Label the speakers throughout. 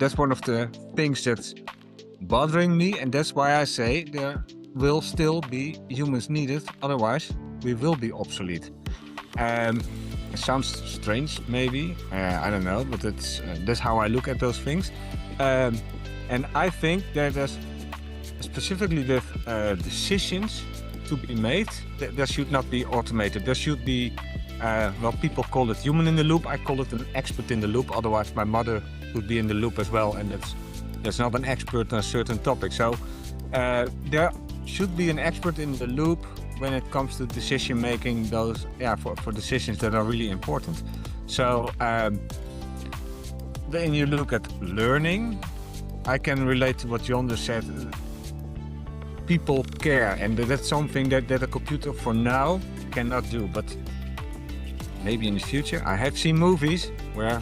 Speaker 1: that's one of the things that's bothering me, and that's why I say there will still be humans needed. Otherwise, we will be obsolete. It sounds strange, maybe. I don't know, but that's how I look at those things. And I think that there's specifically with decisions to be made, there should not be automated. There should be, people call it human in the loop. I call it an expert in the loop. Otherwise, my mother would be in the loop as well, and that's not an expert on a certain topic. So there should be an expert in the loop when it comes to decision making. Those, for decisions that are really important. So then you look at learning. I can relate to what John just said. People care, and that's something that a computer for now cannot do. But maybe in the future, I have seen movies where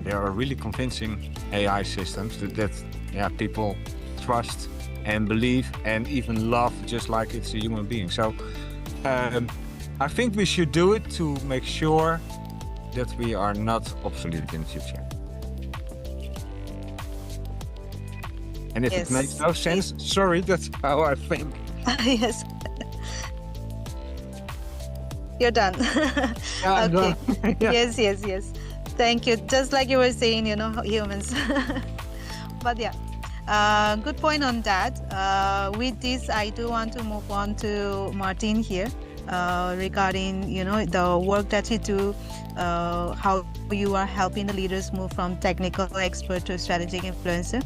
Speaker 1: there are really convincing AI systems that people trust and believe and even love just like it's a human being. So I think we should do it to make sure that we are not obsolete in the future. And if it makes no sense, sorry, that's how I think.
Speaker 2: Yes. You're done.
Speaker 1: Yeah,
Speaker 2: okay.
Speaker 1: Yeah.
Speaker 2: Yes. Thank you. Just like you were saying, humans. But good point on that. With this, I do want to move on to Martin here regarding, the work that you do, how you are helping the leaders move from technical expert to strategic influencer.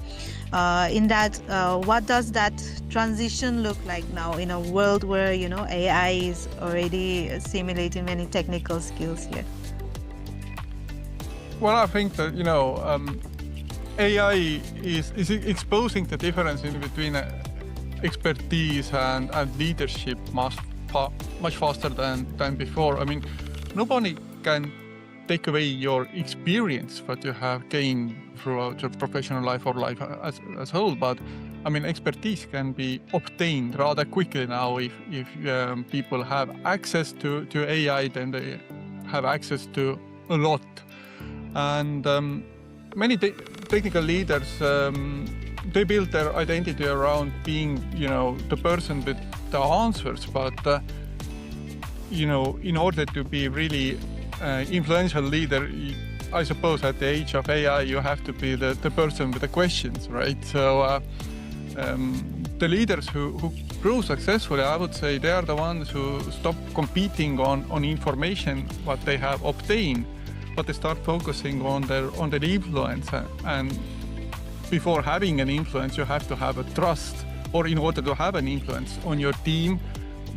Speaker 2: In that, what does that transition look like now in a world where, AI is already simulating many technical skills here?
Speaker 3: Well, I think that, AI is exposing the difference in between expertise and leadership much faster than before. I mean, nobody can take away your experience that you have gained throughout your professional life or life as a whole, but I mean, expertise can be obtained rather quickly now if people have access to AI, then they have access to a lot. And many technical leaders, they build their identity around being, the person with the answers. But, in order to be really influential leader, I suppose at the age of AI, you have to be the person with the questions, right? So the leaders who grow successfully, I would say they are the ones who stop competing on information, what they have obtained, but they start focusing on their influence. And before having an influence, you have to have a trust, or in order to have an influence on your team,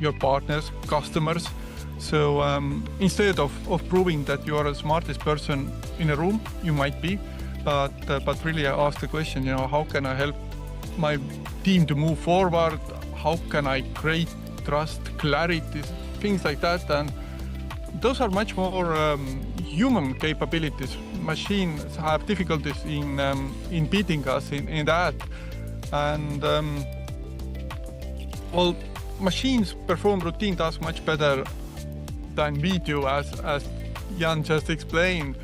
Speaker 3: your partners, customers. So instead of proving that you are the smartest person in a room, you might be, but really ask the question, how can I help my team to move forward? How can I create trust, clarity, things like that? And those are much more human capabilities. Machines have difficulties in beating us in that. And machines perform routine tasks much better than we do, as Jan just explained.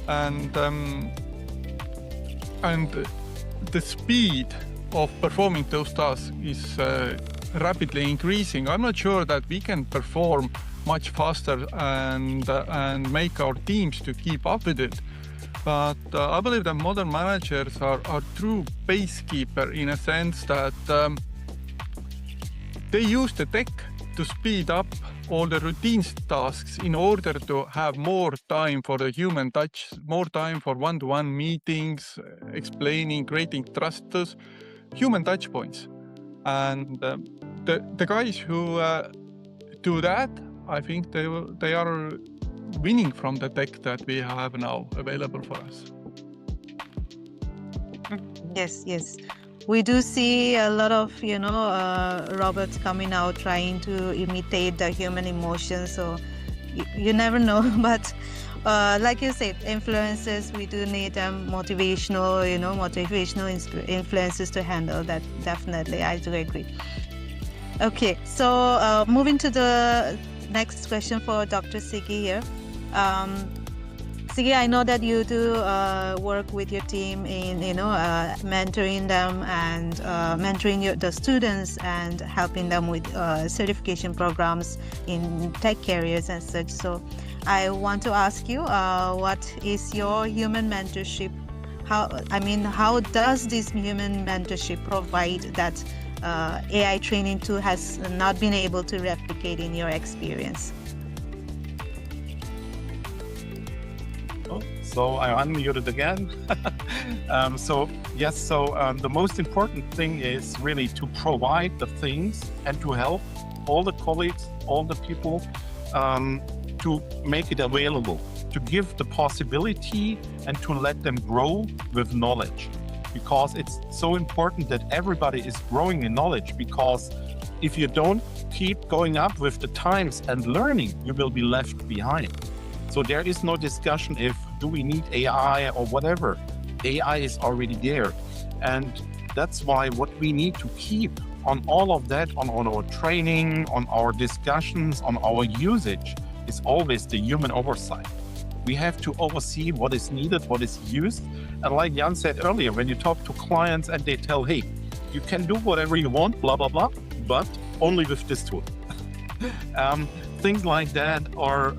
Speaker 3: And the speed of performing those tasks is rapidly increasing. I'm not sure that we can perform much faster and make our teams to keep up with it. But I believe that modern managers are true pacekeeper in a sense that they use the tech to speed up all the routine tasks in order to have more time for the human touch, more time for one-to-one meetings, explaining, creating trust, those human touch points. And the guys who do that, I think they are winning from the tech that we have now available for us.
Speaker 2: Yes. We do see a lot of, robots coming out trying to imitate the human emotions. So you never know. But like you said, influencers, we do need motivational influences to handle that. Definitely, I do agree. Okay, so moving to the next question for Dr. Siggy here. Sigi, I know that you do work with your team in, mentoring them and mentoring the students and helping them with certification programs in tech careers and such. So I want to ask you, what is your human mentorship? How does this human mentorship provide that AI training tool has not been able to replicate in your experience?
Speaker 4: So I unmuted again. The most important thing is really to provide the things and to help all the colleagues, all the people to make it available, to give the possibility and to let them grow with knowledge. Because it's so important that everybody is growing in knowledge, because if you don't keep going up with the times and learning, you will be left behind. So there is no discussion if do we need AI or whatever. AI is already there. And that's why what we need to keep on all of that, on our training, on our discussions, on our usage, is always the human oversight. We have to oversee what is needed, what is used. And like Jan said earlier, when you talk to clients and they tell, hey, you can do whatever you want, blah, blah, blah, but only with this tool. Things like that. Or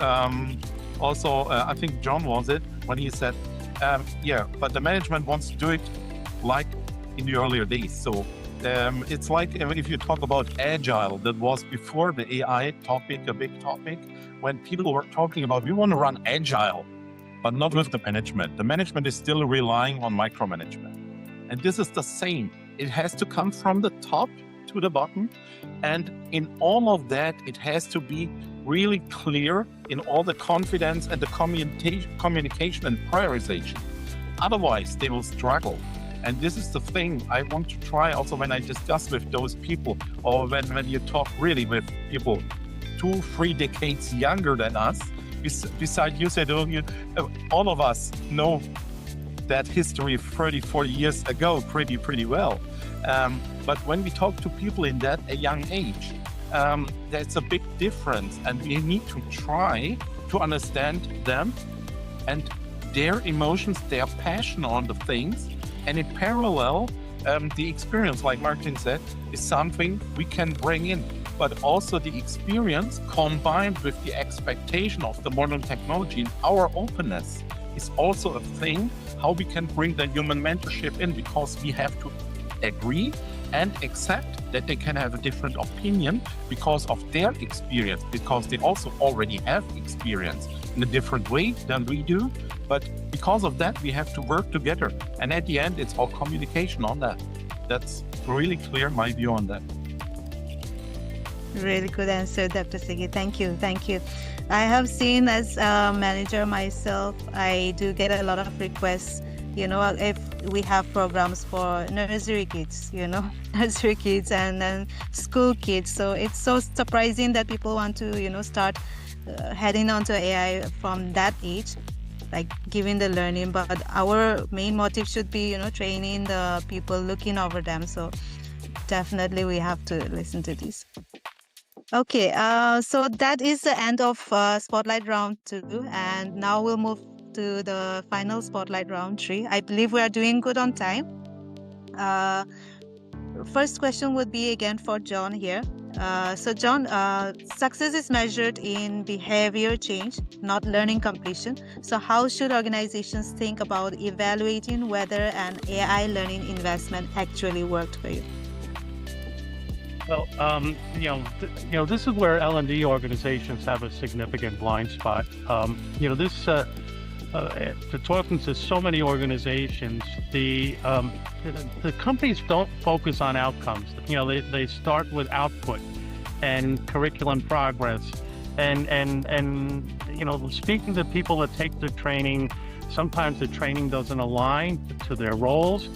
Speaker 4: also, I think John was it, when he said, but the management wants to do it like in the earlier days. So it's like if you talk about agile, that was before the AI topic, a big topic, when people were talking about, we want to run agile, but not with the management. The management is still relying on micromanagement. And this is the same. It has to come from the top to the bottom. And in all of that, it has to be really clear in all the confidence and the communication and prioritization. Otherwise, they will struggle. And this is the thing I want to try also when I discuss with those people, or when you talk really with people 2-3 decades younger than us. Besides you said, all of us know that history of 30-40 years ago pretty well. But when we talk to people in that a young age, there's a big difference, and we need to try to understand them and their emotions, their passion on the things. And in parallel, the experience, like Martin said, is something we can bring in. But also the experience combined with the expectation of the modern technology and our openness is also a thing how we can bring the human mentorship in, because we have to agree and accept that they can have a different opinion because of their experience, because they also already have experience in a different way than we do. But because of that, we have to work together. And at the end, it's all communication on that. That's really clear, my view on that.
Speaker 2: Really good answer, Dr. Sigi. Thank you. I have seen as a manager myself, I do get a lot of requests, if we have programs for nursery kids, nursery kids and then school kids. So it's so surprising that people want to, start heading on to AI from that age, like giving the learning. But our main motive should be, training the people, looking over them. So definitely we have to listen to this. Okay, so that is the end of Spotlight Round 2, and now we'll move to the final Spotlight Round 3. I believe we are doing good on time. First question would be again for John here. So John, success is measured in behavior change, not learning completion. So how should organizations think about evaluating whether an AI learning investment actually worked for you?
Speaker 5: Well, this is where L&D organizations have a significant blind spot. To talking to so many organizations, the companies don't focus on outcomes. They start with output and curriculum progress, and speaking to people that take the training, sometimes the training doesn't align to their roles.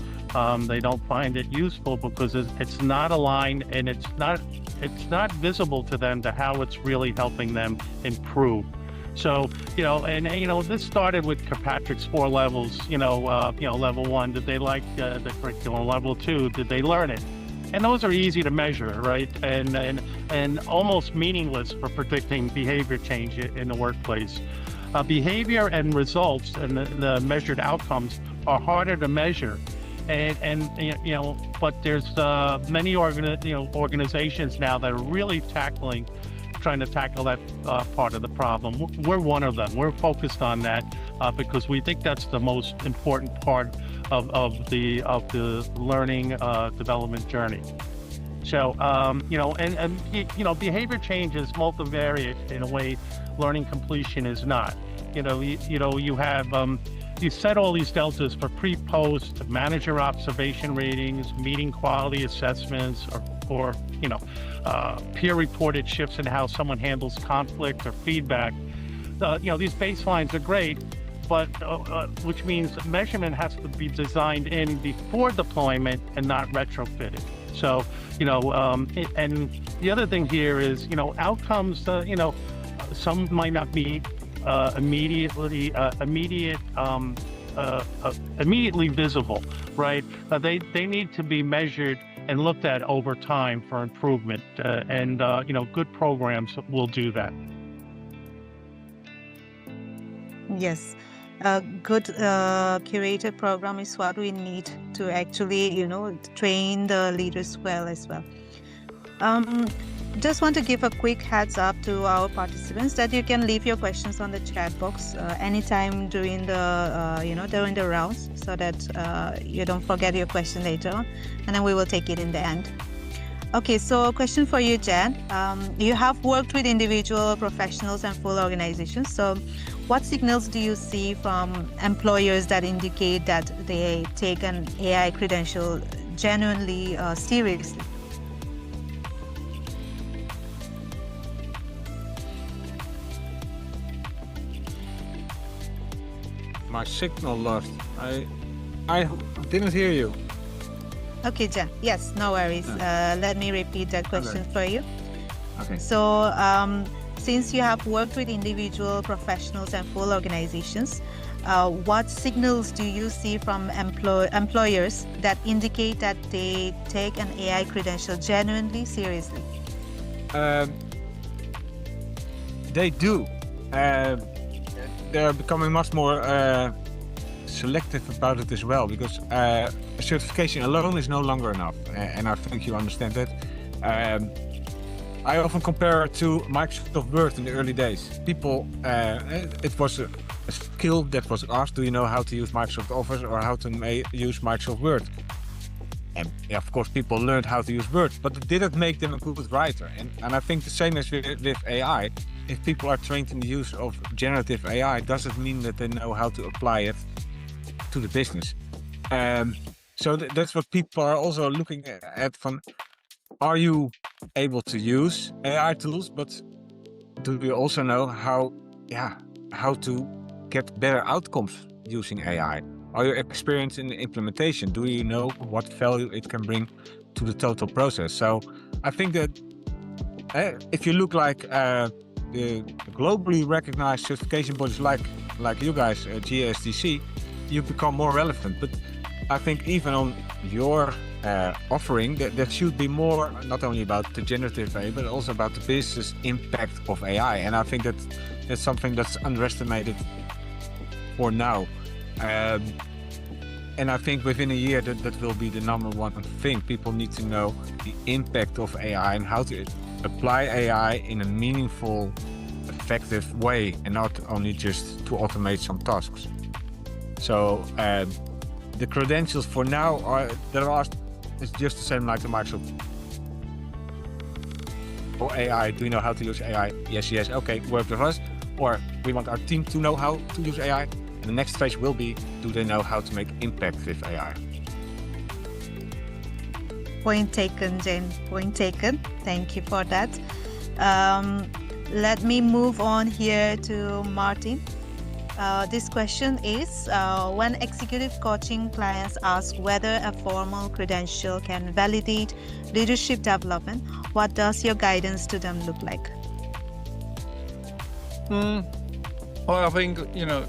Speaker 5: They don't find it useful because it's not aligned, and it's not visible to them to how it's really helping them improve. So, this started with Kirkpatrick's 4 levels, level 1, did they like the curriculum? Level 2, did they learn it? And those are easy to measure, right? And almost meaningless for predicting behavior change in the workplace. Behavior and results and the measured outcomes are harder to measure. And but there's many organizations now that are really trying to tackle that part of the problem. We're one of them. We're focused on that because we think that's the most important part of the learning development journey. So behavior change is multivariate in a way learning completion is not. You have you set all these deltas for pre-post, manager observation ratings, meeting quality assessments, or peer-reported shifts in how someone handles conflict or feedback. These baselines are great, but which means measurement has to be designed in before deployment and not retrofitted. So, and the other thing here is, outcomes. Some might not be immediately visible, right? They need to be measured and looked at over time for improvement, and good programs will do that.
Speaker 2: Yes, a good curated program is what we need to actually, train the leaders well as well. Just want to give a quick heads up to our participants that you can leave your questions on the chat box anytime during the rounds, so that you don't forget your question later on, and then we will take it in the end. Okay, so a question for you, Jan. You have worked with individual professionals and full organizations. So what signals do you see from employers that indicate that they take an AI credential genuinely seriously?
Speaker 1: My signal lost. I didn't hear you.
Speaker 2: Okay, Jan. Yes, no worries. Let me repeat that question for you.
Speaker 1: Okay.
Speaker 2: So, since you have worked with individual professionals and full organizations, what signals do you see from employers that indicate that they take an AI credential genuinely seriously?
Speaker 1: They do. They're becoming much more selective about it as well, because certification alone is no longer enough, and I think you understand that. I often compare it to Microsoft Word in the early days. People, it was a skill that was asked, do you know how to use Microsoft Office or how to use Microsoft Word? And of course people learned how to use Word, but it didn't make them a good writer. And I think the same as with AI. If people are trained in the use of generative AI, doesn't mean that they know how to apply it to the business. So that's what people are also looking at. Are you able to use AI tools, but do you also know how to get better outcomes using AI? Are you experienced in the implementation? Do you know what value it can bring to the total process? So I think that if you look like the globally recognized certification bodies like you guys, GSDC, you become more relevant. But I think even on your offering, that should be more not only about the generative AI, but also about the business impact of AI. And I think that's something that's underestimated for now. And I think within a year that will be the number one thing. People need to know the impact of AI and how to apply AI in a meaningful, effective way, and not only just to automate some tasks. So the credentials for now is just the same like the Microsoft. Or AI, do you know how to use AI? Yes, okay, work with us. Or we want our team to know how to use AI. And the next phase will be, do they know how to make impact with AI?
Speaker 2: Point taken, Jane. Point taken. Thank you for that. Let me move on here to Martin. This question is, when executive coaching clients ask whether a formal credential can validate leadership development, what does your guidance to them look like?
Speaker 3: Well, I think,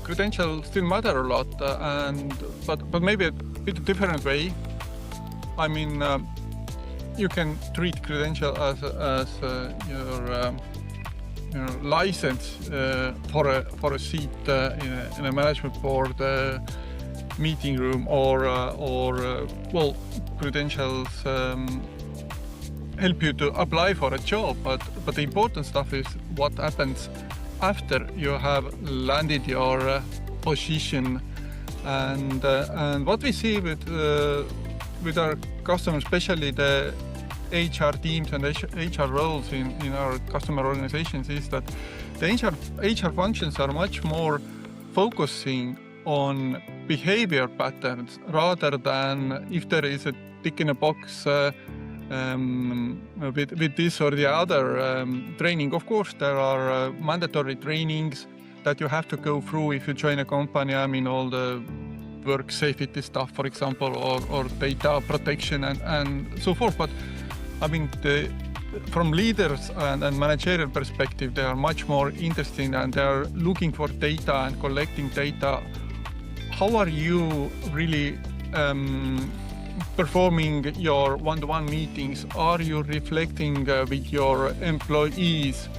Speaker 3: credentials still matter a lot, but maybe a bit different way. I mean, you can treat credential as your license for a seat in a management board meeting room, or well, credentials help you to apply for a job, but the important stuff is what happens after you have landed your position. And what we see with our customers, especially the HR teams and HR roles in our customer organizations, is that the HR functions are much more focusing on behavior patterns rather than if there is a tick in a box with this or the other training. Of course, there are mandatory trainings that you have to go through if you join a company. I mean, all the work safety stuff, for example, or data protection and so forth. But I mean, from leaders and managerial perspective, they are much more interested and they are looking for data and collecting data. How are you really performing your one-to-one meetings? Are you reflecting with your employees?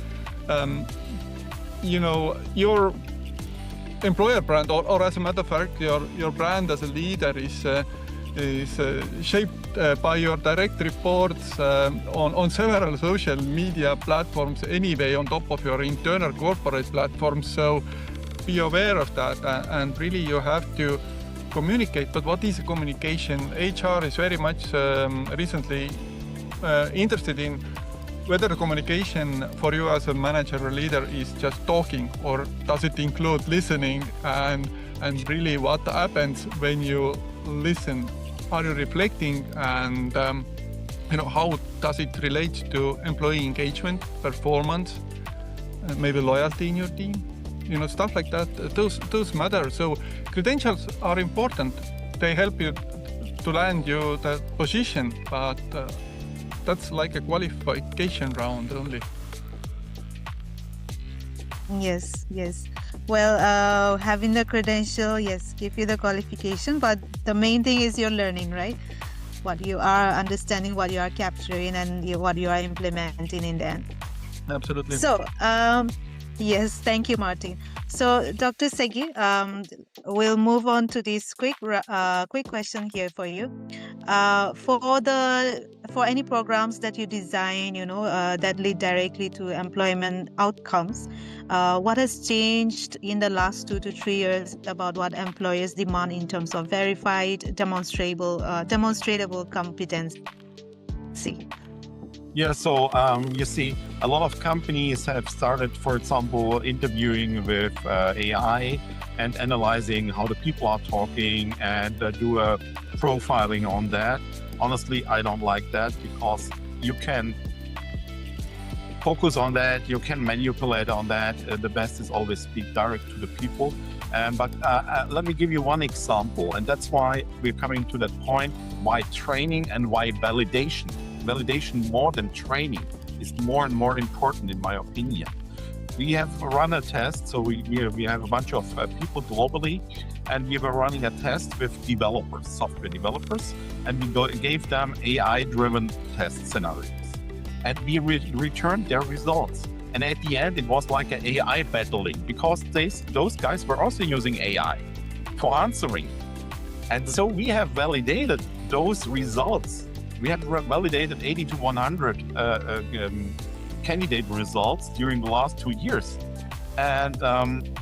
Speaker 3: Your employer brand, or as a matter of fact, your brand as a leader is shaped by your direct reports on several social media platforms anyway, on top of your internal corporate platforms. So be aware of that, and really you have to communicate. But what is communication? HR is very much recently interested in whether the communication for you as a manager or leader is just talking, or does it include listening, and really what happens when you listen? Are you reflecting, and how does it relate to employee engagement, performance, maybe loyalty in your team? Stuff like that. Those matter. So credentials are important. They help you to land you that position, but that's like a qualification round only.
Speaker 2: Yes. Well, having the credential, yes, give you the qualification, but the main thing is you're learning, right? What you are understanding, what you are capturing, and what you are implementing in the end.
Speaker 3: Absolutely.
Speaker 2: So, yes, thank you, Martin. So, Dr. Segi, we'll move on to this quick question here for you. For any programs that you design, that lead directly to employment outcomes, what has changed in the last 2 to 3 years about what employers demand in terms of verified, demonstrable competency?
Speaker 4: Yeah, so you see, a lot of companies have started, for example, interviewing with AI and analyzing how the people are talking and do a profiling on that. Honestly, I don't like that, because you can focus on that, you can manipulate on that. The best is always speak direct to the people. But let me give you one example, and that's why we're coming to that point, why training and why validation. Validation more than training is more and more important, in my opinion. We have run a test, so we have a bunch of people globally, and we were running a test with developers, software developers, and we gave them AI-driven test scenarios. And we returned their results. And at the end, it was like an AI battling, because those guys were also using AI for answering. And so we have validated those results. We have validated 80 to 100 candidate results during the last 2 years, and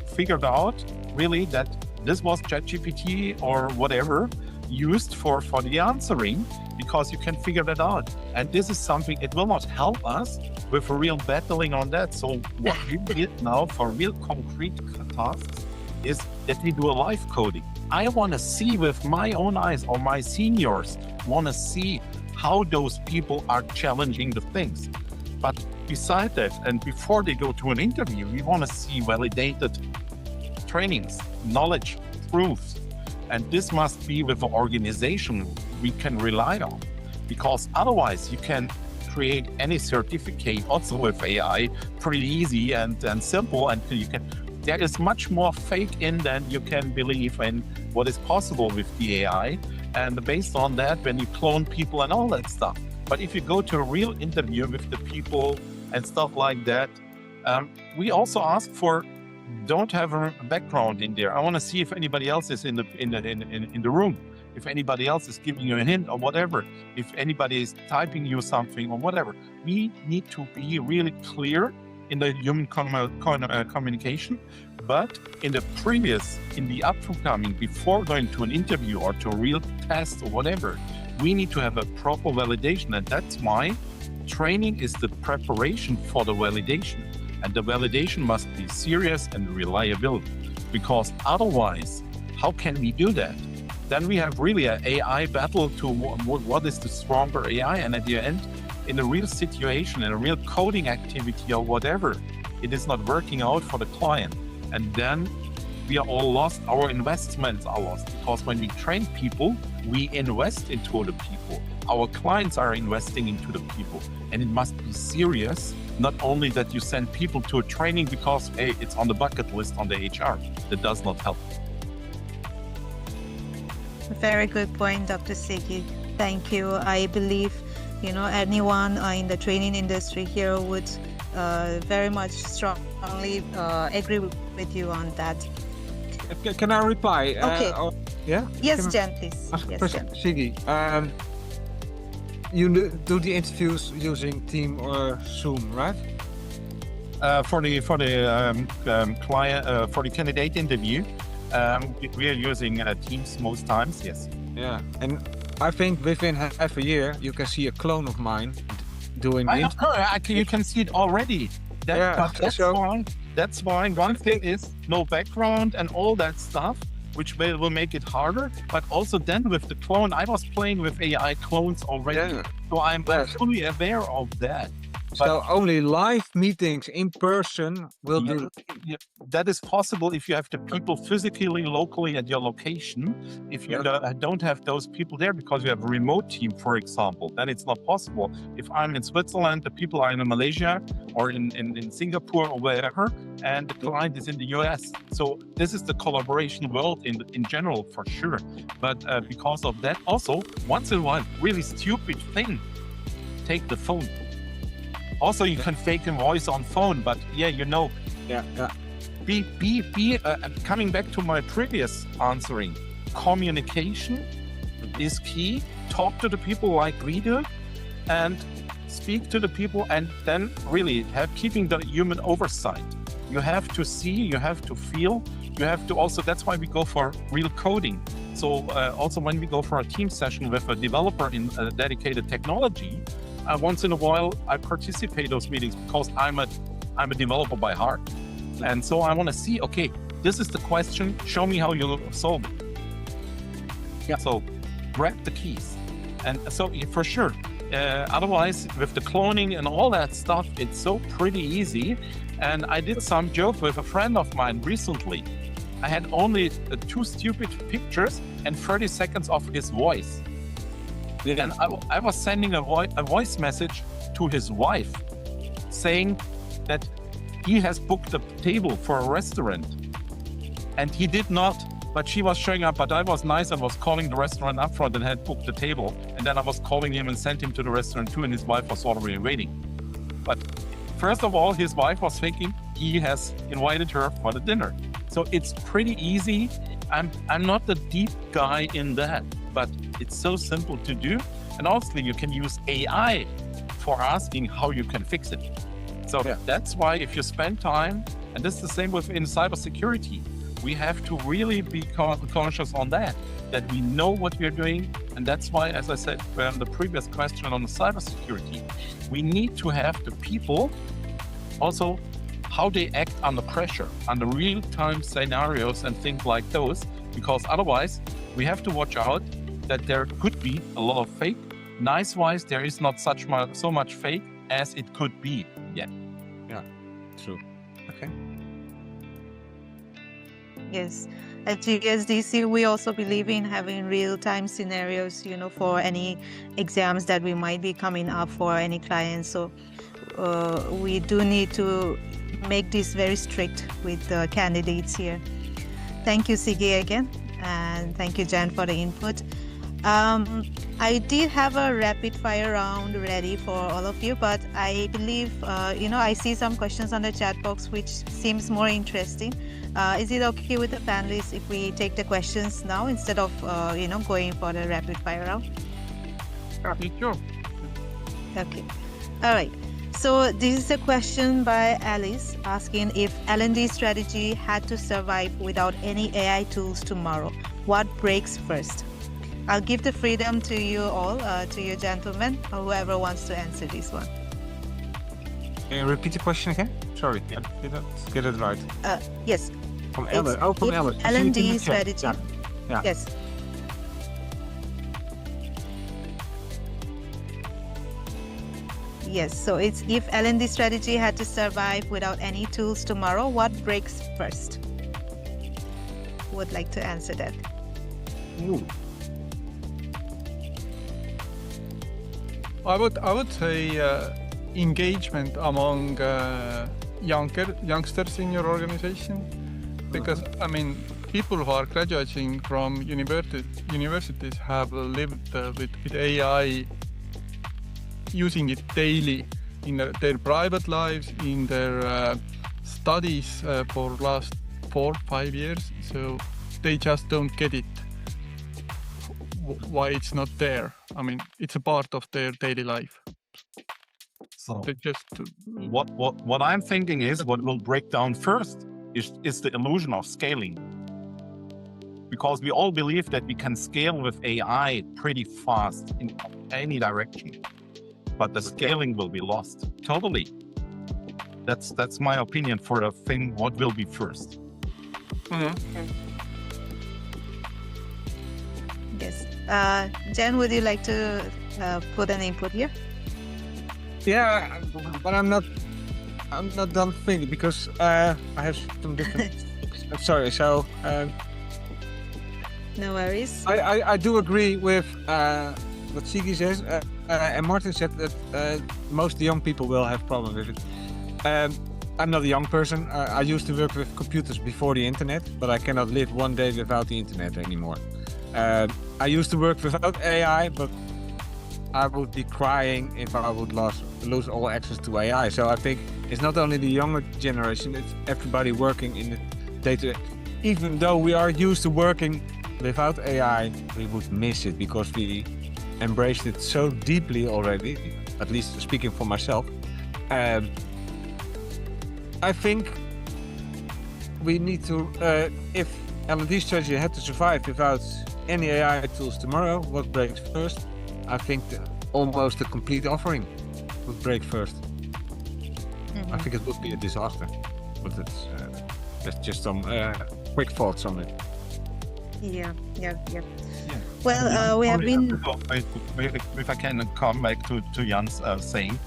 Speaker 4: figured out really that this was ChatGPT or whatever used for the answering, because you can figure that out. And this is something, it will not help us with a real battling on that. So what we did now for real concrete tasks is that we do a live coding. I want to see with my own eyes, or my seniors want to see how those people are challenging the things. But beside that, and before they go to an interview, we want to see validated trainings, knowledge, proofs. And this must be with an organization we can rely on, because otherwise you can create any certificate also with AI pretty easy and simple, and there is much more fake in than you can believe in what is possible with the AI. And based on that, when you clone people and all that stuff. But if you go to a real interview with the people and stuff like that, We also ask for don't have a background in there. I want to see if anybody else is in the room, if anybody else is giving you a hint or whatever, if anybody is typing you something or whatever. We need to be really clear in the human communication, but in the upcoming, before going to an interview or to a real test or whatever, we need to have a proper validation, and that's why training is the preparation for the validation. And the validation must be serious and reliable, because otherwise, how can we do that? Then we have really an AI battle to what is the stronger AI, and at the end, in a real situation, in a real coding activity or whatever, it is not working out for the client. And then we are all lost, our investments are lost, because when we train people, we invest into the people. Our clients are investing into the people, and it must be serious. Not only that you send people to a training because, hey, it's on the bucket list on the HR. That does not help.
Speaker 2: Very good point, Dr. Sigi. Thank you. I believe, anyone in the training industry here would very much strongly agree with you on that.
Speaker 1: Can I reply?
Speaker 2: Okay.
Speaker 1: Yeah?
Speaker 2: Yes,
Speaker 1: Can
Speaker 2: Jen, please. Yes, Jen.
Speaker 1: Sigi, you do the interviews using Team or Zoom, right?
Speaker 4: For the client, for the candidate interview, we are using Teams most times. Yes.
Speaker 1: Yeah, and I think within half a year you can see a clone of mine doing the interview.
Speaker 4: You can see it already. That's why one thing is no background and all that stuff, which will make it harder. But also then with the clone, I was playing with AI clones already, so I'm fully aware of that.
Speaker 1: So only live meetings in person will do.
Speaker 4: That is possible if you have the people physically, locally at your location. If you don't have those people there because you have a remote team, for example, then it's not possible. If I'm in Switzerland, the people are in Malaysia or in Singapore or wherever, and the client is in the US. So this is the collaboration world in general, for sure. But because of that, also, once in a while, really stupid thing, take the phone. Also, you can fake a voice on phone, but coming back to my previous answering, communication is key. Talk to the people like we do, and speak to the people, and then really keeping the human oversight. You have to see, you have to feel, you have to also, that's why we go for real coding. So also when we go for a team session with a developer in a dedicated technology, once in a while, I participate those meetings because I'm a developer by heart, and so I want to see. Okay, this is the question. Show me how you solve it. Yeah. So, grab the keys, and so for sure. Otherwise, with the cloning and all that stuff, it's so pretty easy. And I did some joke with a friend of mine recently. I had only 2 stupid pictures and 30 seconds of his voice. And I was sending a voice message to his wife saying that he has booked a table for a restaurant. And he did not, but she was showing up. But I was nice and was calling the restaurant up front and had booked the table. And then I was calling him and sent him to the restaurant too, and his wife was already waiting. But first of all, his wife was thinking he has invited her for the dinner. So it's pretty easy. I'm not the deep guy in that, but it's so simple to do. And also you can use AI for asking how you can fix it. So that's why if you spend time, and this is the same within cybersecurity, we have to really be conscious on that we know what we're doing. And that's why, as I said, the previous question on the cybersecurity, we need to have the people also how they act under pressure, under real-time scenarios and things like those, because otherwise we have to watch out that there could be a lot of fake. Nice-wise, there is not so much fake as it could be yet.
Speaker 1: Yeah, true. Okay.
Speaker 2: Yes. At GSDC, we also believe in having real-time scenarios, for any exams that we might be coming up for any clients. So we do need to make this very strict with the candidates here. Thank you, Sigi, again. And thank you, Jan, for the input. I did have a rapid fire round ready for all of you, but I believe, I see some questions on the chat box which seems more interesting. Is it okay with the panelists if we take the questions now instead of, going for the rapid fire round?
Speaker 3: Sure.
Speaker 2: Okay. All right. So this is a question by Alice asking if L&D strategy had to survive without any AI tools tomorrow, what breaks first? I'll give the freedom to you all, to you gentlemen, or whoever wants to answer this one.
Speaker 1: Can you repeat the question again? Sorry, I didn't get it right.
Speaker 2: Yes.
Speaker 1: From Ellen. Oh, from
Speaker 2: if
Speaker 1: Ellen. I see it in
Speaker 2: L&D
Speaker 1: the chat.
Speaker 2: strategy.
Speaker 1: Yeah.
Speaker 2: Yes. Yes, so it's if L&D strategy had to survive without any tools tomorrow, what breaks first? Would like to answer that.
Speaker 1: Ooh.
Speaker 3: I would say engagement among youngsters in your organization, because people who are graduating from universities have lived with AI, using it daily in their private lives, in their studies for last 4-5 years. So they just don't get it, why it's not there. It's a part of their daily life.
Speaker 4: So
Speaker 3: They just
Speaker 4: what I'm thinking is what will break down first is the illusion of scaling. Because we all believe that we can scale with AI pretty fast in any direction, but the scaling will be lost totally. That's my opinion for the thing. What will be first?
Speaker 2: Yes. Jen, would you like to put an input here?
Speaker 1: Yeah, but I'm not done thinking because I have some different. Sorry. So
Speaker 2: No worries.
Speaker 1: I do agree with what Sigi says, and Martin said that most young people will have problems with it. I'm not a young person. I used to work with computers before the internet, but I cannot live one day without the internet anymore. I used to work without AI, but I would be crying if I would lose all access to AI. So I think it's not only the younger generation, it's everybody working in the data. Even though we are used to working without AI, we would miss it because we embraced it so deeply already, at least speaking for myself. I think we need to, if L&D strategy had to survive without any AI tools tomorrow, what breaks first? I think almost the complete offering would break first.
Speaker 2: Mm-hmm.
Speaker 1: I think it would be a disaster, but that's just some quick thoughts on it.
Speaker 2: Yeah. Well, we have been.
Speaker 4: If I can come back to Jan's saying,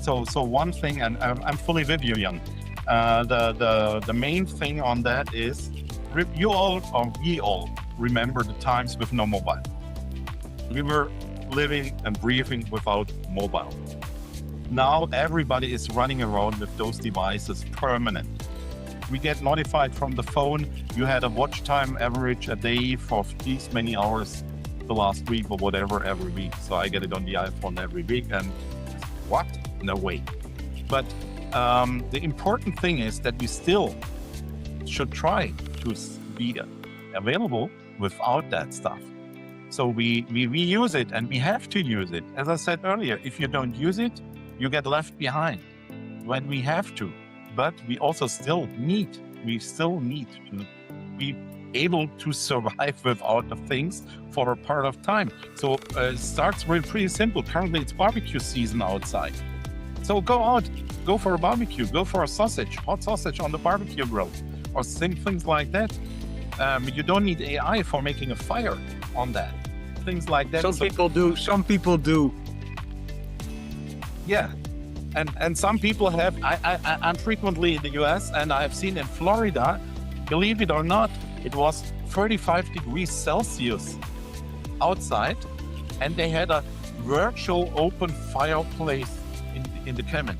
Speaker 4: so one thing, and I'm fully with you, Jan. The main thing on that is we all remember the times with no mobile. We were living and breathing without mobile. Now everybody is running around with those devices permanent. We get notified from the phone. You had a watch time average a day for these many hours the last week or whatever every week. So I get it on the iPhone every week, and what? No way. But the important thing is that we still should try to be available without that stuff. So we use it, and we have to use it. As I said earlier, if you don't use it, you get left behind when we have to. But we also still need to be able to survive without the things for a part of time. So it starts with pretty simple. Currently it's barbecue season outside. So go out, go for a barbecue, go for a sausage, hot sausage on the barbecue grill, or things like that. You don't need AI for making a fire on that. Things like that.
Speaker 1: Some people do.
Speaker 4: Yeah. And some people have, I'm frequently in the US, and I've seen in Florida, believe it or not, it was 35 degrees Celsius outside, and they had a virtual open fireplace in the cabin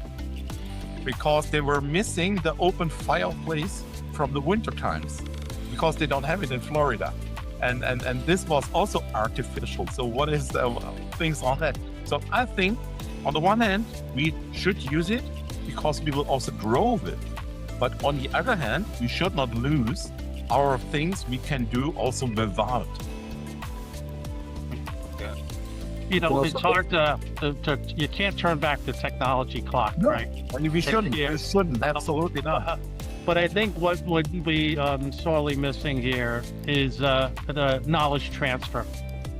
Speaker 4: because they were missing the open fireplace from the winter times because they don't have it in Florida. and this was also artificial. So what is things on that? So I think on the one hand, we should use it because we will also grow with it. But on the other hand, we should not lose our things we can do also without.
Speaker 5: You know, it's hard to you can't turn back the technology clock, right?
Speaker 4: We shouldn't. We shouldn't. Absolutely not.
Speaker 5: But I think what would be sorely missing here is the knowledge transfer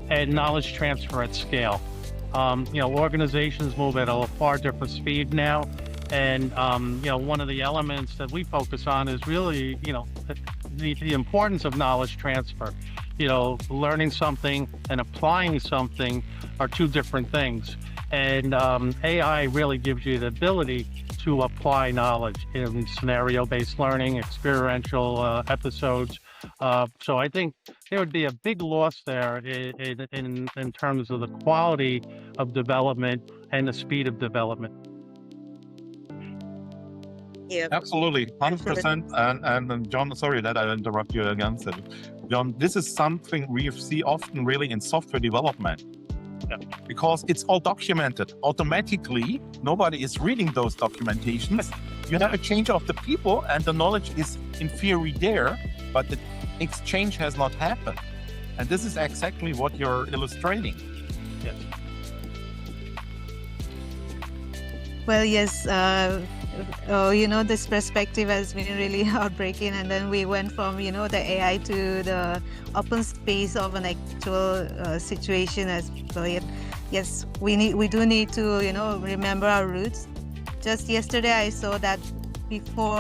Speaker 5: and knowledge transfer at scale. You know, organizations move at a far different speed now. And, you know, one of the elements that we focus on is really, you know, the importance of knowledge transfer. You know, learning something and applying something are two different things. And AI really gives you the ability to apply knowledge in scenario-based learning, experiential episodes. So I think there would be a big loss there in terms of the quality of development and the speed of development.
Speaker 2: Yeah.
Speaker 4: Absolutely, 100%. And John, sorry that I interrupt you again. So, John, this is something we see often really in software development. Yeah. Because it's all documented automatically. Nobody is reading those documentations. You have a change of the people and the knowledge is in theory there, but the exchange has not happened. And this is exactly what you're illustrating.
Speaker 5: Yes.
Speaker 2: Well, yes, you know, this perspective has been really heartbreaking. And then we went from, you know, the AI to the open space of an actual situation as well. Yes, we do need to, you know, remember our roots. Just yesterday, I saw that before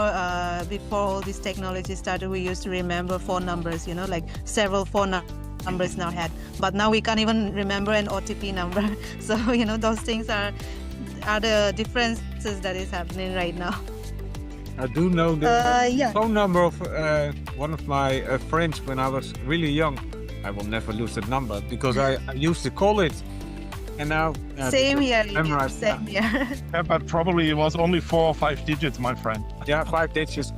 Speaker 2: all this technology started, we used to remember phone numbers, you know, like several phone numbers now had. But now we can't even remember an OTP number. So, you know, those things are the differences that is happening right now.
Speaker 1: I do know the phone number of one of my friends when I was really young. I will never lose that number because I used to call it, and now
Speaker 2: same here.
Speaker 1: Memorized.
Speaker 2: Same here.
Speaker 4: Yeah, but probably it was only 4 or 5 digits, my friend.
Speaker 1: Yeah, 5 digits.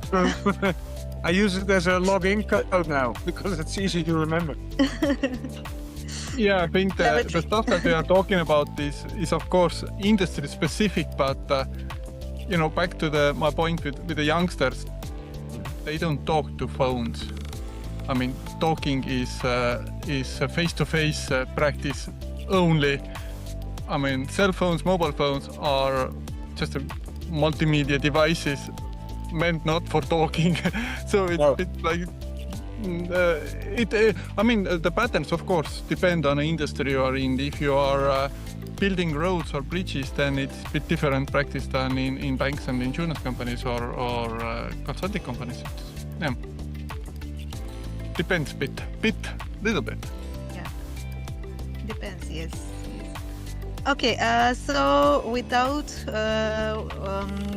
Speaker 1: I use it as a login code now because it's easy to remember.
Speaker 3: Yeah, I think the stuff that we are talking about is of course industry specific, but you know, back to my point with the youngsters, they don't talk to phones. I mean, talking is a face-to-face practice only. I mean, cell phones, mobile phones are just multimedia devices meant not for talking. So it's like. I mean, the patterns, of course, depend on the industry you are in. If you are building roads or bridges, then it's a bit different practice than in banks and insurance companies or consulting companies. Yeah, depends little bit.
Speaker 2: Yeah, depends. Yes. Okay, so without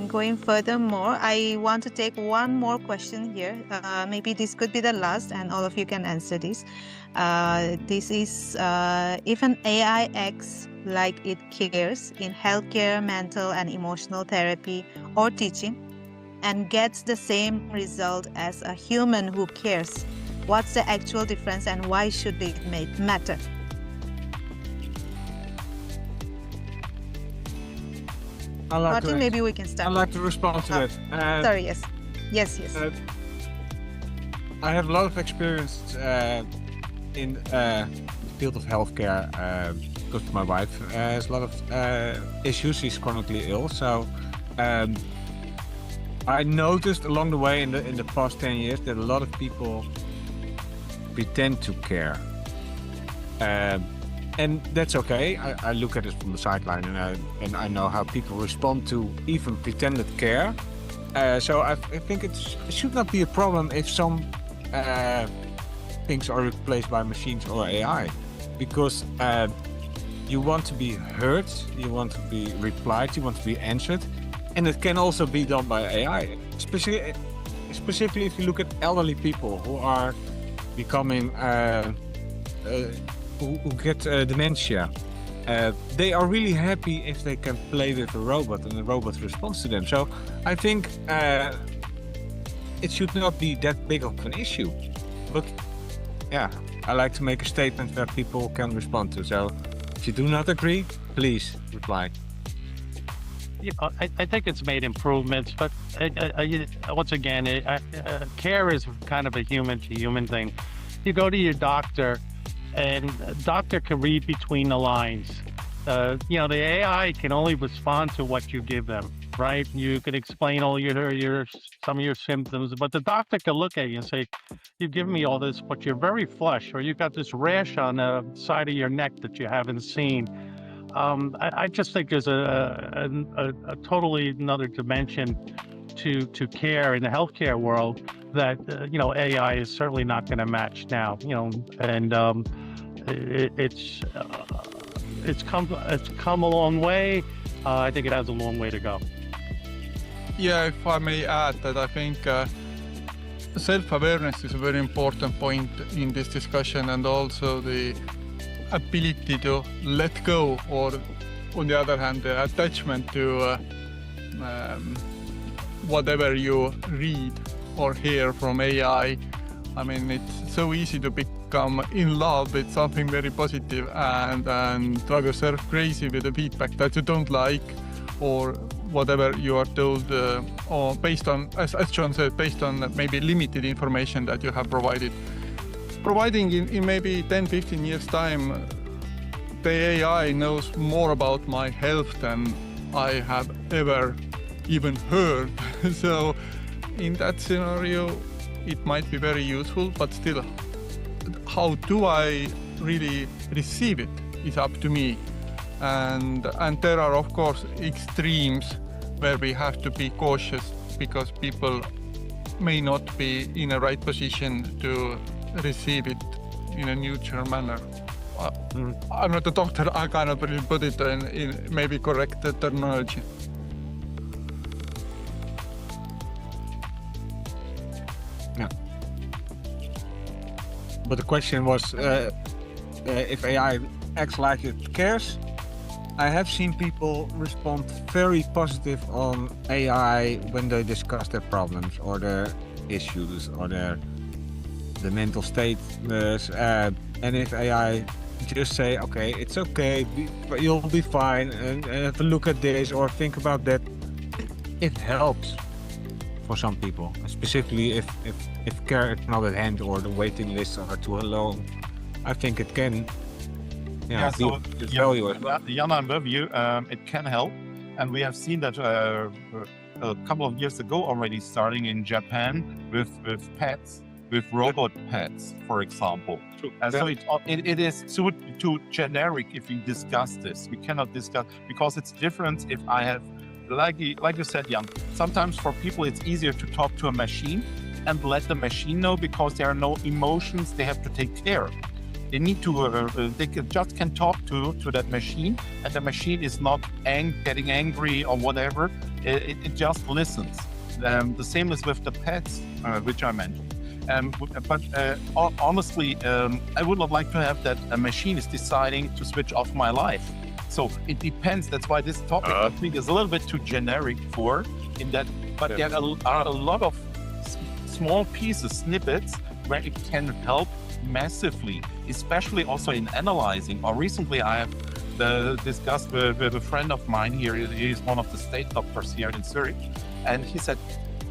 Speaker 2: going furthermore, I want to take one more question here. Maybe this could be the last, and all of you can answer this. This is if an AI acts like it cares in healthcare, mental and emotional therapy, or teaching, and gets the same result as a human who cares, what's the actual difference and why should it matter? Martin, maybe we can start.
Speaker 1: I'd like to respond to that.
Speaker 2: Sorry, yes.
Speaker 1: I have a lot of experience in the field of healthcare because my wife has a lot of issues. She's chronically ill, so I noticed along the way in the past 10 years that a lot of people pretend to care. And that's okay. I look at it from the sideline, and I know how people respond to even pretended care. So I think it should not be a problem if some things are replaced by machines or AI, because you want to be heard, you want to be replied, you want to be answered, and it can also be done by AI. Especially if you look at elderly people who are becoming. Who get dementia, they are really happy if they can play with a robot and the robot responds to them. So I think it should not be that big of an issue. But yeah, I like to make a statement that people can respond to. So if you do not agree, please reply.
Speaker 5: I think it's made improvements, but once again, care is kind of a human-to-human thing. You go to your doctor, and a doctor can read between the lines. The AI can only respond to what you give them, right? You can explain all some of your symptoms, but the doctor can look at you and say, "You've given me all this, but you're very flush, or you've got this rash on the side of your neck that you haven't seen." I just think there's a totally another dimension to care in the healthcare world that AI is certainly not going to match now. And it's come a long way. I think it has a long way to go.
Speaker 3: Yeah, if I may add that I think self-awareness is a very important point in this discussion, and also the ability to let go, or on the other hand, the attachment to whatever you read or hear from AI. I mean, it's so easy to become in love with something very positive and drive yourself crazy with the feedback that you don't like, or whatever you are told, or based on, as John said, based on maybe limited information that you have provided. Providing in maybe 10-15 years time, the AI knows more about my health than I have ever even heard. So in that scenario, it might be very useful, but still, how do I really receive it is up to me. And there are, of course, extremes where we have to be cautious, because people may not be in a right position to receive it in a neutral manner. I'm not a doctor, I cannot really put it in maybe correct terminology.
Speaker 1: Yeah. But the question was if AI acts like it cares. I have seen people respond very positive on AI when they discuss their problems or their issues or the mental state. And if AI just say, okay, it's okay, you'll be fine, and have a look at this or think about that, it helps for some people, specifically if care is not at hand or the waiting lists are too long. I think it can.
Speaker 4: So
Speaker 1: value as well.
Speaker 4: Jan, I'm with you. It can help, and we have seen that a couple of years ago already, starting in Japan with pets, with robot pets, for example. And so it is too generic if we discuss this. We cannot discuss, because it's different if I have, like you said, Jan, sometimes for people it's easier to talk to a machine and let the machine know, because there are no emotions they have to take care of. They need to, they can talk to that machine, and the machine is not getting angry or whatever. It just listens. The same is with the pets, which I mentioned. But honestly, I would not like to have that a machine is deciding to switch off my life. So it depends. That's why this topic I think is a little bit too generic for in that. But there are a lot of small pieces, snippets, where it can help massively, especially also in analyzing. Or recently I have discussed with a friend of mine here. He's one of the state doctors here in Zurich, and he said,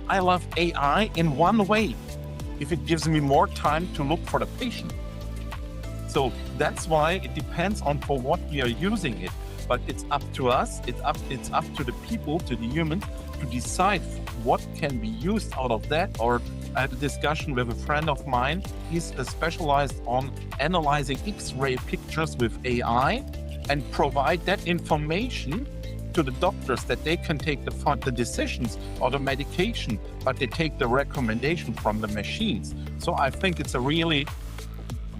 Speaker 4: I love AI in one way, if it gives me more time to look for the patient. So that's why it depends on for what we are using it. But it's up to us, it's up to the people, to the humans, to decide what can be used out of that. Or I had a discussion with a friend of mine. He's specialized on analyzing X-ray pictures with AI and provide that information to the doctors, that they can take the decisions or the medication, but they take the recommendation from the machines. So I think it's a really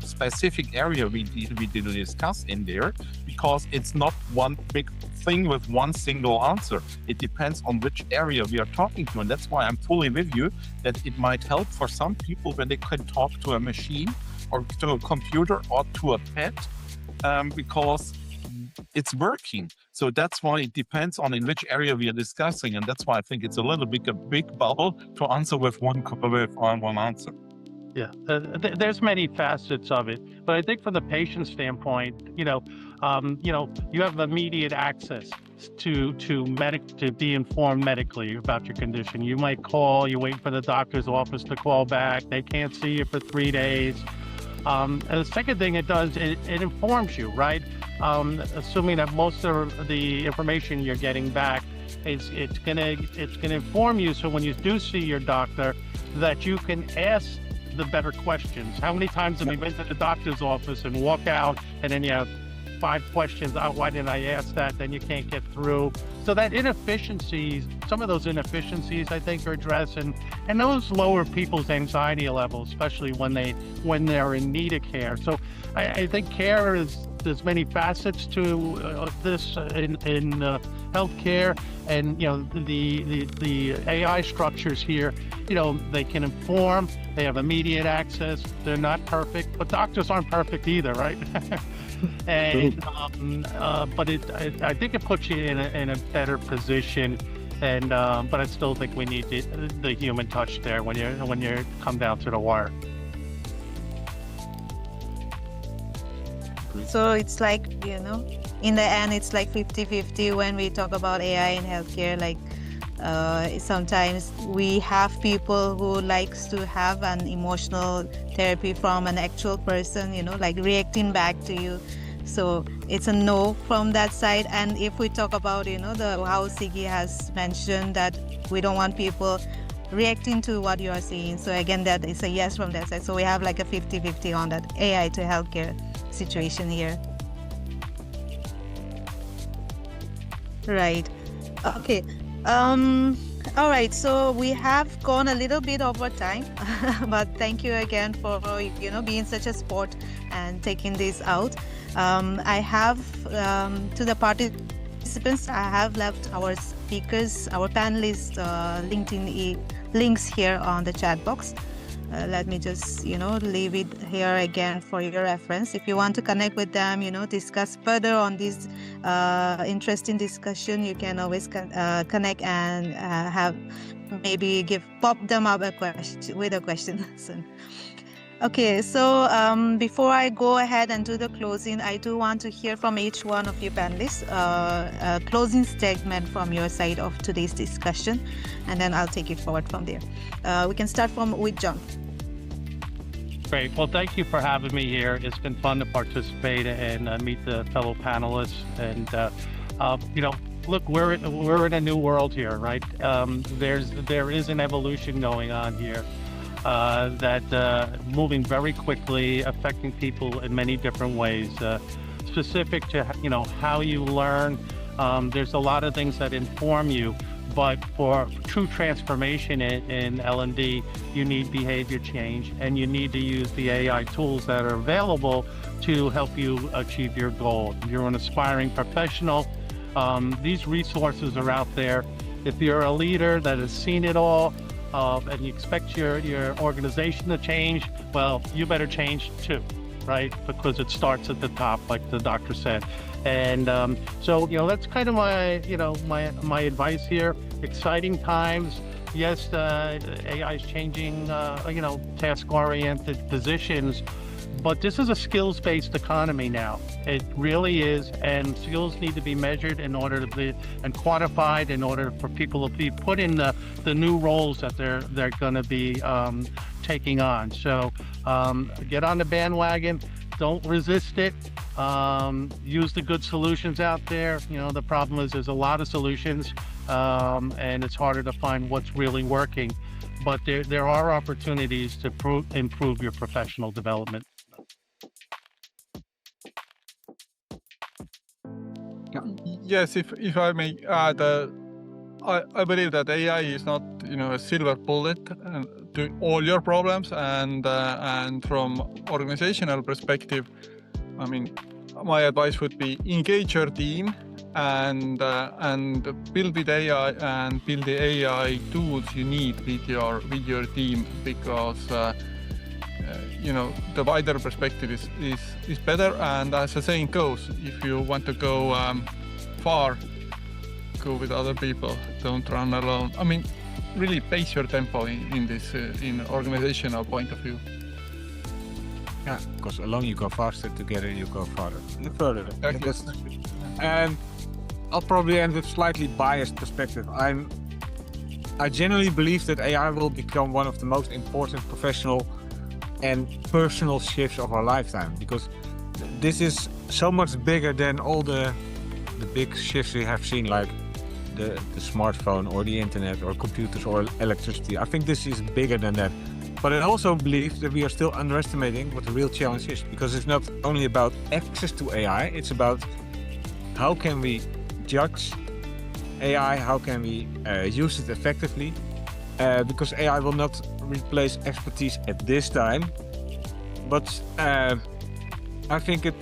Speaker 4: specific area we need to discuss in there, because it's not one big thing with one single answer. It depends on which area we are talking to, and that's why I'm fully with you that it might help for some people when they can talk to a machine or to a computer or to a pet, because it's working. So that's why it depends on in which area we are discussing, and that's why I think it's a little bit a big bubble to answer with one answer.
Speaker 5: Yeah, there's many facets of it, but I think from the patient standpoint, you have immediate access to be informed medically about your condition. You might call, you wait for the doctor's office to call back. They can't see you for 3 days. And the second thing it does, it informs you, right? Assuming that most of the information you're getting back it's gonna inform you. So when you do see your doctor, that you can ask the better questions. How many times have you been to the doctor's office and walk out and then you have 5 questions? Oh, why didn't I ask that? Then you can't get through. So that some of those inefficiencies I think are addressed, and those lower people's anxiety levels, especially when they're in need of care. So I think there's many facets to this in healthcare, and the AI structures here, they can inform, they have immediate access. They're not perfect, but doctors aren't perfect either, right? And but I think it puts you in a better position, and but I still think we need the human touch there when you come down to the wire.
Speaker 2: So it's like, in the end, it's like 50-50 when we talk about AI in healthcare. Like sometimes we have people who likes to have an emotional therapy from an actual person, like reacting back to you. So it's a no from that side. And if we talk about, how Sigi has mentioned that we don't want people reacting to what you are saying. So again, that is a yes from that side. So we have like a 50-50 on that AI to healthcare situation here. Right. Okay. All right. So we have gone a little bit over time, but thank you again for being such a sport and taking this out. I have to the participants, I have left our speakers, our panelists, LinkedIn links here on the chat box. Let me just leave it here again for your reference. If you want to connect with them, discuss further on this interesting discussion, you can always connect and have maybe pop them up with a question soon. Okay, so before I go ahead and do the closing, I do want to hear from each one of you panelists a closing statement from your side of today's discussion, and then I'll take it forward from there. We can start with John.
Speaker 5: Great. Well, thank you for having me here. It's been fun to participate and meet the fellow panelists. And look, we're in a new world here, right? There is an evolution going on here. That moving very quickly, affecting people in many different ways. Specific to how you learn, there's a lot of things that inform you, but for true transformation in L&D, you need behavior change, and you need to use the AI tools that are available to help you achieve your goal. If you're an aspiring professional, these resources are out there. If you're a leader that has seen it all, and you expect your organization to change, well, you better change too, right? Because it starts at the top, like the doctor said. And so that's kind of my advice here. Exciting times. Yes, AI is changing, task-oriented positions, but this is a skills-based economy now. It really is, and skills need to be measured and quantified in order for people to be put in the new roles that they're going to be taking on. So get on the bandwagon. Don't resist it. Use the good solutions out there. The problem is there's a lot of solutions, and it's harder to find what's really working. But there are opportunities to improve your professional development.
Speaker 3: Yes, if I may add, I believe that AI is not a silver bullet to all your problems, and from organizational perspective, I mean, my advice would be engage your team and build with AI and build the AI tools you need with your team, because the wider perspective is better. And as the saying goes, if you want to go far, go with other people, don't run alone. I mean, really pace your tempo in this in organizational point of view.
Speaker 1: Yeah, because alone you go faster, together you go further.
Speaker 3: Exactly.
Speaker 1: And I'll probably end with slightly biased perspective. I genuinely believe that AI will become one of the most important professional and personal shifts of our lifetime, because this is so much bigger than all the big shifts we have seen, like the smartphone or the internet or computers or electricity. I think this is bigger than that. But I also believe that we are still underestimating what the real challenge is, because it's not only about access to AI, it's about how can we judge AI, how can we use it effectively, because AI will not replace expertise at this time, but I think it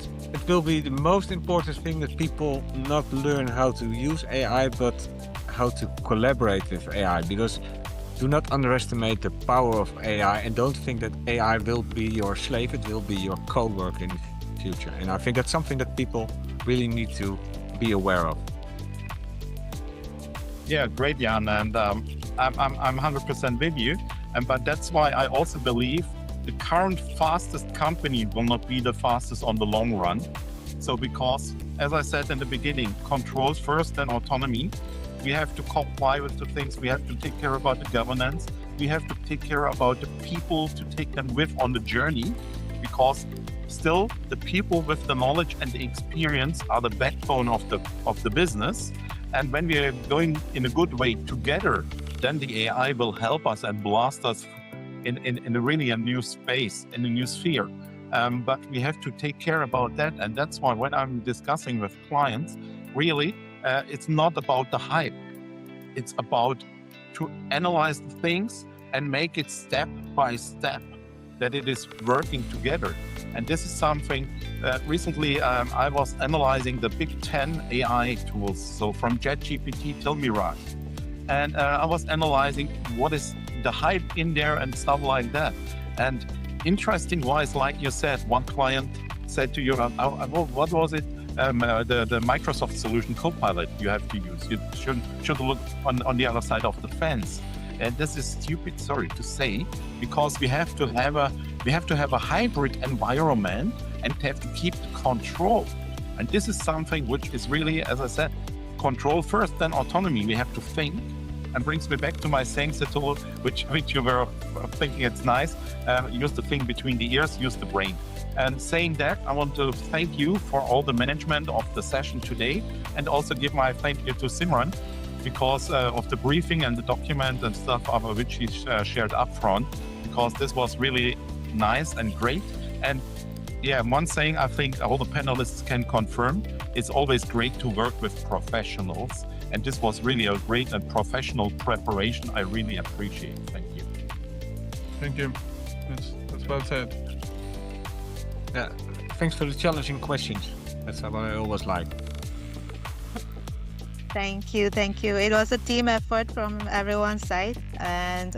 Speaker 1: will be the most important thing that people not learn how to use AI, but how to collaborate with AI, because do not underestimate the power of AI, and don't think that AI will be your slave, it will be your co-worker in the future. And I think that's something that people really need to be aware of.
Speaker 4: Yeah, great, Jan, and I'm 100% with you. But that's why I also believe the current fastest company will not be the fastest on the long run. So because, as I said in the beginning, controls first, then autonomy. We have to comply with the things. We have to take care about the governance. We have to take care about the people to take them with on the journey, because still the people with the knowledge and the experience are the backbone of the business. And when we are going in a good way together, then the AI will help us and blast us in a really a new space, in a new sphere. But we have to take care about that. And that's why when I'm discussing with clients, really, it's not about the hype. It's about to analyze the things and make it step by step, that it is working together. And this is something recently I was analyzing the big 10 AI tools, so from ChatGPT till Mirage. And I was analyzing what is the hype in there and stuff like that. And interesting wise, like you said, one client said to you, what was it? The Microsoft solution Copilot you have to use. You should look on the other side of the fence. And this is stupid, sorry to say, because we have to have a hybrid environment and have to keep the control. And this is something which is really, as I said, control first, then autonomy. We have to think, and brings me back to my saying, Setolu, which you were thinking it's nice. Use the thing between the ears, use the brain. And saying that, I want to thank you for all the management of the session today, and also give my thank you to Simran, because of the briefing and the document and stuff which he shared up front, because this was really nice and great. And yeah, one thing I think all the panelists can confirm, it's always great to work with professionals. And this was really a great and professional preparation. I really appreciate it. Thank you.
Speaker 3: Thank you. That's well said.
Speaker 1: Yeah, thanks for the challenging questions. That's what I always like.
Speaker 2: Thank you. It was a team effort from everyone's side, and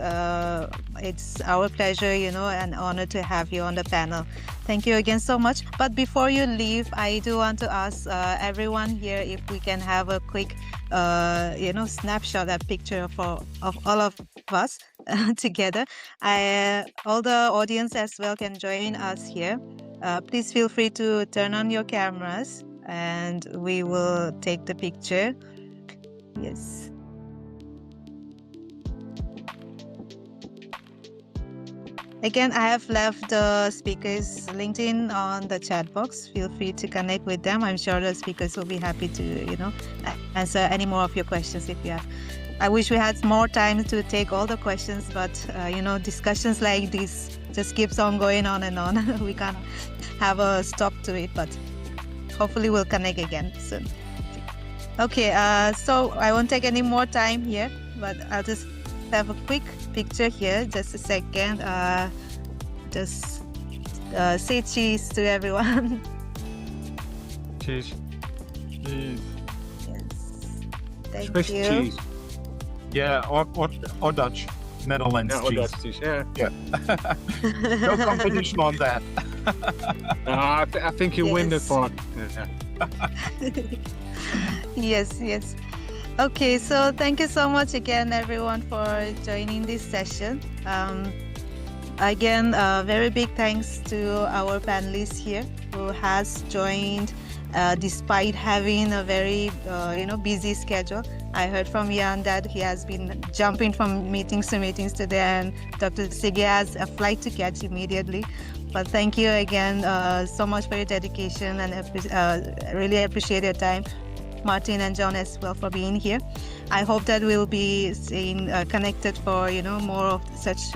Speaker 2: it's our pleasure, and honor to have you on the panel. Thank you again so much. But before you leave, I do want to ask everyone here if we can have a quick, snapshot, a picture of all of us together. All the audience as well can join us here. Please feel free to turn on your cameras, and we will take the picture. Yes. Again, I have left the speakers' LinkedIn on the chat box. Feel free to connect with them. I'm sure the speakers will be happy to, answer any more of your questions if you have. I wish we had more time to take all the questions, but, discussions like this just keeps on going on and on. We can't have a stop to it, but hopefully we'll connect again soon. Okay, so I won't take any more time here, but I'll just have a quick picture here. Just a second. Just say cheese to everyone.
Speaker 1: Cheese.
Speaker 3: Cheese.
Speaker 2: Yes. Thank
Speaker 1: Swiss
Speaker 2: you.
Speaker 1: cheese.
Speaker 4: Yeah, or Dutch, Netherlands
Speaker 1: Yeah, or
Speaker 4: cheese.
Speaker 1: Dutch cheese. Yeah.
Speaker 4: No competition on that.
Speaker 1: I think you win that
Speaker 2: Yes.
Speaker 1: part. Yeah.
Speaker 2: Yes. Okay, so thank you so much again, everyone, for joining this session. again, very big thanks to our panelists here who has joined despite having a very busy schedule. I heard from Jan that he has been jumping from meetings to meetings today, and Dr. Sigge has a flight to catch immediately. But thank you again so much for your dedication, and really appreciate your time, Martin and John as well, for being here. I hope that we'll be staying connected for more of such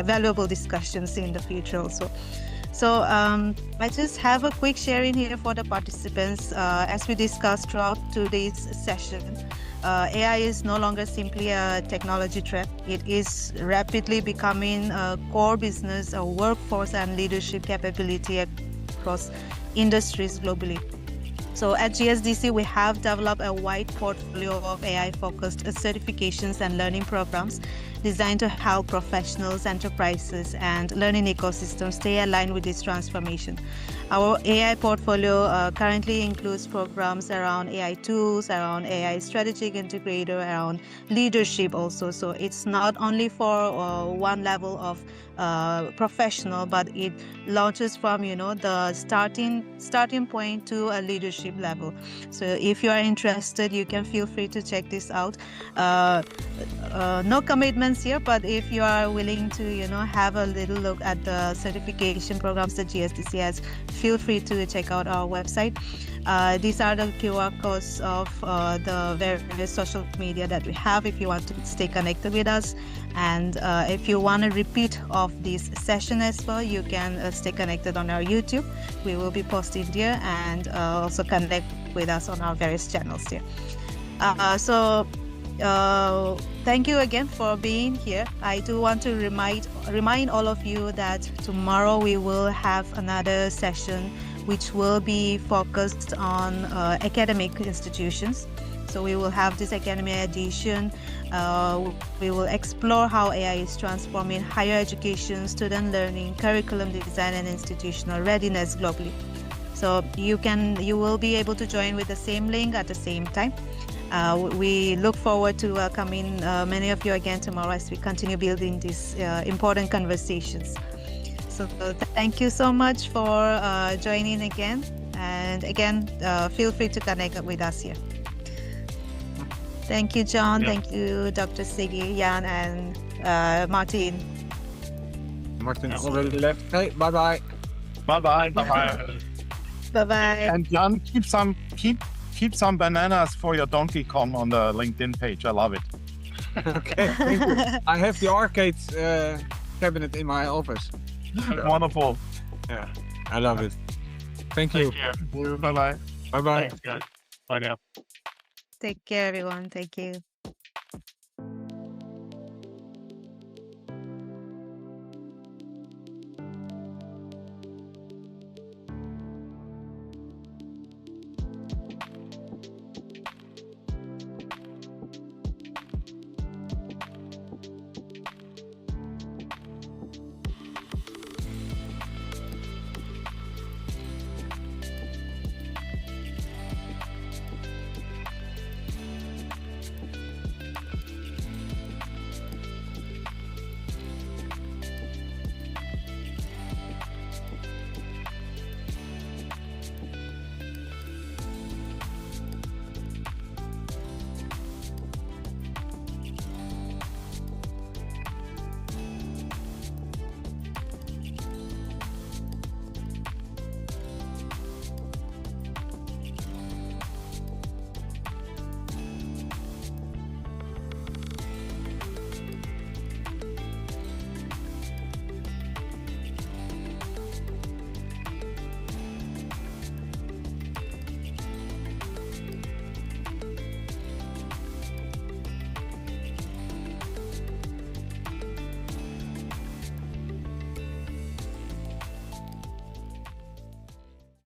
Speaker 2: valuable discussions in the future also. So I just have a quick sharing here for the participants. As we discussed throughout today's session, AI is no longer simply a technology threat. It is rapidly becoming a core business, a workforce and leadership capability across industries globally. So at GSDC, we have developed a wide portfolio of AI-focused certifications and learning programs designed to help professionals, enterprises, and learning ecosystems stay aligned with this transformation. Our AI portfolio currently includes programs around AI tools, around AI strategic integrator, around leadership also. So it's not only for one level of professional, but it launches from the starting point to a leadership level. So if you are interested, you can feel free to check this out. No commitments here, but if you are willing to have a little look at the certification programs that GSDC has, feel free to check out our website. These are the QR codes of the various social media that we have if you want to stay connected with us. And if you want a repeat of this session as well, you can stay connected on our YouTube. We will be posting there, and also connect with us on our various channels here. Thank you again for being here. I do want to remind all of you that tomorrow we will have another session which will be focused on academic institutions. So we will have this academic edition. We will explore how AI is transforming higher education, student learning, curriculum design, and institutional readiness globally. So you will be able to join with the same link at the same time. We look forward to welcoming many of you again tomorrow as we continue building these important conversations. So thank you so much for joining again. And again, feel free to connect with us here. Thank you, John.
Speaker 4: Yeah.
Speaker 2: Thank you, Dr. Sigge, Jan, and Martin.
Speaker 1: Martin already left. Hey, bye-bye.
Speaker 4: Bye-bye. Bye-bye.
Speaker 2: Bye-bye.
Speaker 4: And Jan, keep some bananas for your Donkey Kong on the LinkedIn page. I love it.
Speaker 1: Okay, thank you. I have the arcade cabinet in my office.
Speaker 4: Wonderful.
Speaker 1: Yeah, I love it. Thank you.
Speaker 4: Bye-bye.
Speaker 1: Bye-bye.
Speaker 5: Thanks, guys. Bye now.
Speaker 2: Take care, everyone. Thank you.